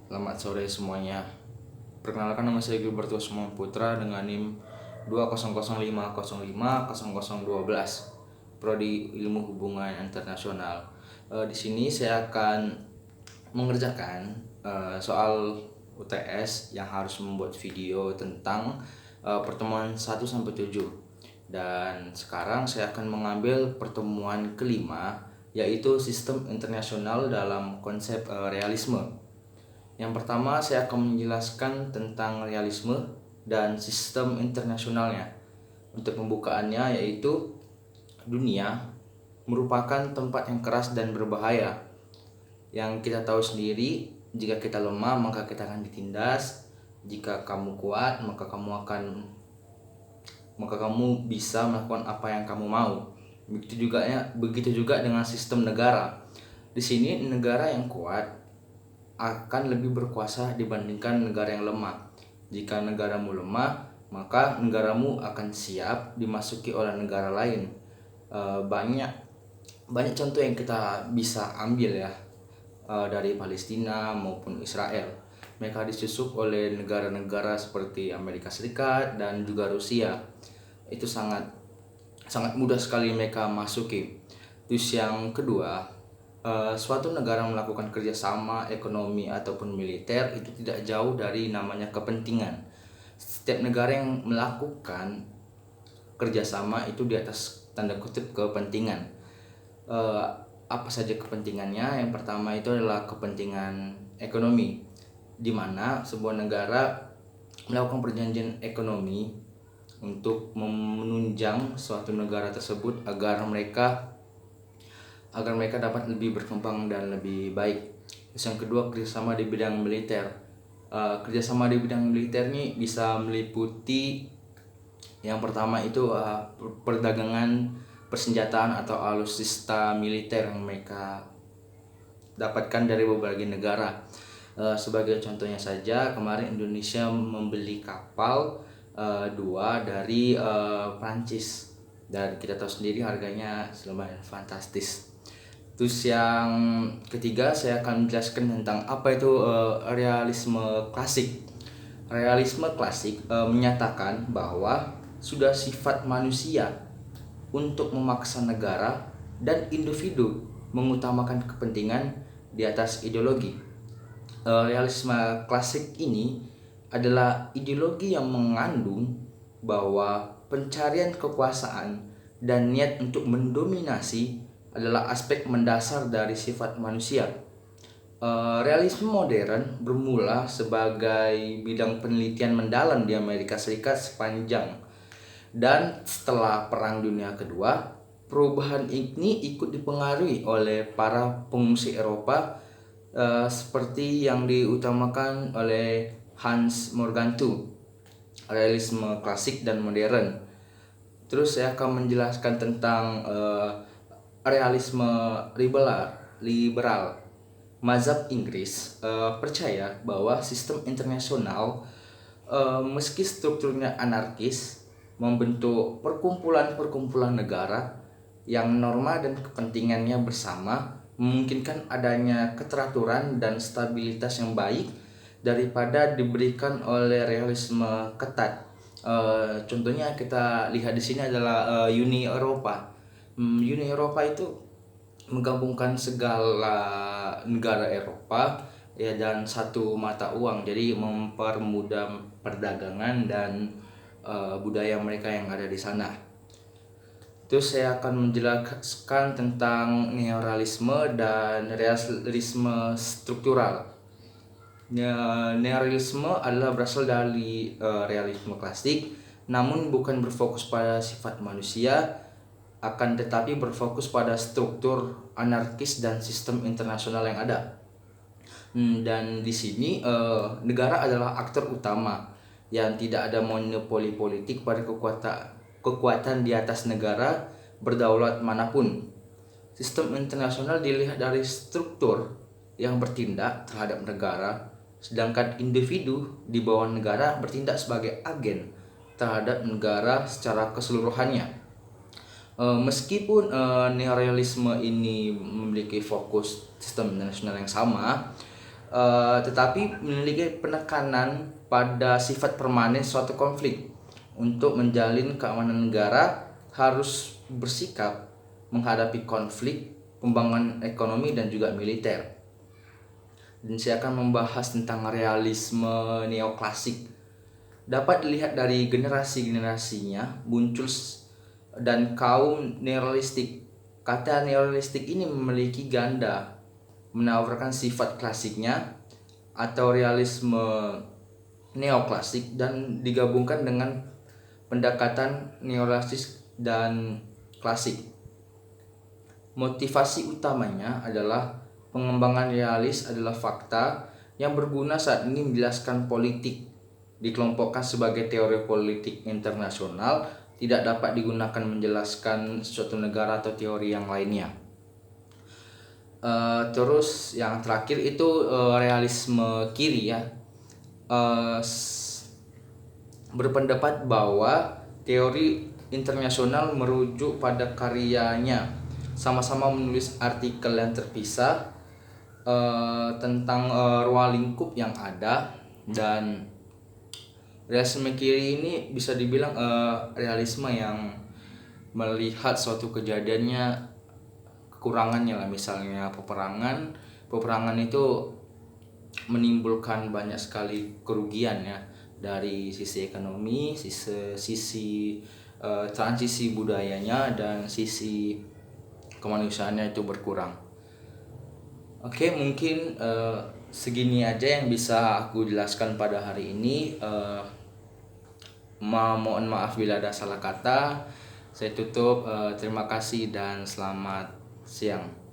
Selamat sore semuanya. Perkenalkan, nama saya Gilbertus Putra dengan NIM 2005050012, Prodi Ilmu Hubungan Internasional. Di sini saya akan mengerjakan soal UTS yang harus membuat video tentang pertemuan 1 sampai 7. Dan sekarang saya akan mengambil pertemuan kelima, yaitu sistem internasional dalam konsep realisme. Yang pertama, saya akan menjelaskan tentang realisme dan sistem internasionalnya. Untuk pembukaannya, yaitu dunia merupakan tempat yang keras dan berbahaya. Yang kita tahu sendiri, jika kita lemah maka kita akan ditindas. Jika kamu kuat maka kamu bisa melakukan apa yang kamu mau. Begitu juga dengan sistem negara. Di sini negara yang kuat akan lebih berkuasa dibandingkan negara yang lemah. Jika negaramu lemah, maka negaramu akan siap dimasuki oleh negara lain. Banyak contoh yang kita bisa ambil ya, dari Palestina maupun Israel. Mereka disusuk oleh negara-negara seperti Amerika Serikat dan juga Rusia. Itu sangat mudah sekali mereka masuki. Terus yang kedua, suatu negara melakukan kerjasama ekonomi ataupun militer itu tidak jauh dari namanya kepentingan. Setiap negara yang melakukan kerjasama itu di atas tanda kutip kepentingan. Apa saja kepentingannya? Yang pertama itu adalah kepentingan ekonomi, di mana sebuah negara melakukan perjanjian ekonomi untuk menunjang suatu negara tersebut agar mereka dapat lebih berkembang dan lebih baik. Terus yang kedua, kerjasama di bidang militer. Kerjasama di bidang militer ini bisa meliputi, yang pertama itu perdagangan persenjataan atau alutsista militer yang mereka dapatkan dari berbagai negara. Sebagai contohnya saja, kemarin Indonesia membeli kapal 2 dari Prancis, dan kita tahu sendiri harganya lumayan fantastis. Terus yang ketiga, saya akan menjelaskan tentang apa itu realisme klasik. Realisme klasik menyatakan bahwa sudah sifat manusia untuk memaksa negara dan individu mengutamakan kepentingan di atas ideologi. Realisme klasik ini adalah ideologi yang mengandung bahwa pencarian kekuasaan dan niat untuk mendominasi adalah aspek mendasar dari sifat manusia. Realisme modern bermula sebagai bidang penelitian mendalam di Amerika Serikat sepanjang, dan setelah Perang Dunia Kedua, perubahan ini ikut dipengaruhi oleh para pengungsi Eropa, seperti yang diutamakan oleh Hans Morgenthau, realisme klasik dan modern. Terus saya akan menjelaskan tentang realisme liberal. Mazhab Inggris percaya bahwa sistem internasional, meski strukturnya anarkis, membentuk perkumpulan-perkumpulan negara yang norma dan kepentingannya bersama memungkinkan adanya keteraturan dan stabilitas yang baik daripada diberikan oleh realisme ketat. Contohnya kita lihat di sini adalah Uni Eropa. Uni Eropa itu menggabungkan segala negara Eropa ya, dan satu mata uang, jadi mempermudah perdagangan dan budaya mereka yang ada di sana. Terus saya akan menjelaskan tentang neorealisme dan realisme struktural. Neorealisme adalah berasal dari realisme klasik, namun bukan berfokus pada sifat manusia, akan tetapi berfokus pada struktur anarkis dan sistem internasional yang ada. Dan di sini negara adalah aktor utama yang tidak ada monopoli politik pada kekuatan di atas negara berdaulat manapun. Sistem internasional dilihat dari struktur yang bertindak terhadap negara, sedangkan individu di bawah negara bertindak sebagai agen terhadap negara secara keseluruhannya. Meskipun neorealisme ini memiliki fokus sistem internasional yang sama, tetapi memiliki penekanan pada sifat permanen suatu konflik. Untuk menjalin keamanan negara harus bersikap menghadapi konflik, pembangunan ekonomi dan juga militer. Dan saya akan membahas tentang realisme neoklasik. Dapat dilihat dari generasi-generasinya muncul dan kaum neorealistik. Kata neorealistik ini memiliki ganda, menawarkan sifat klasiknya atau realisme neoklasik dan digabungkan dengan pendekatan neoklasik dan klasik. Motivasi utamanya adalah pengembangan realis adalah fakta yang berguna saat ini menjelaskan politik. Dikelompokkan sebagai teori politik internasional, tidak dapat digunakan menjelaskan suatu negara atau teori yang lainnya. Terus yang terakhir itu realisme kiri ya. Berpendapat bahwa teori internasional merujuk pada karyanya, sama-sama menulis artikel yang terpisah tentang ruang lingkup yang ada. Dan realisme kiri ini bisa dibilang realisme yang melihat suatu kejadiannya, kekurangannya lah, misalnya peperangan itu menimbulkan banyak sekali kerugian ya, dari sisi ekonomi, sisi transisi budayanya dan sisi kemanusiaannya itu berkurang. Oke, mungkin segini aja yang bisa aku jelaskan pada hari ini. Mohon maaf bila ada salah kata. Saya tutup. Terima kasih dan selamat siang.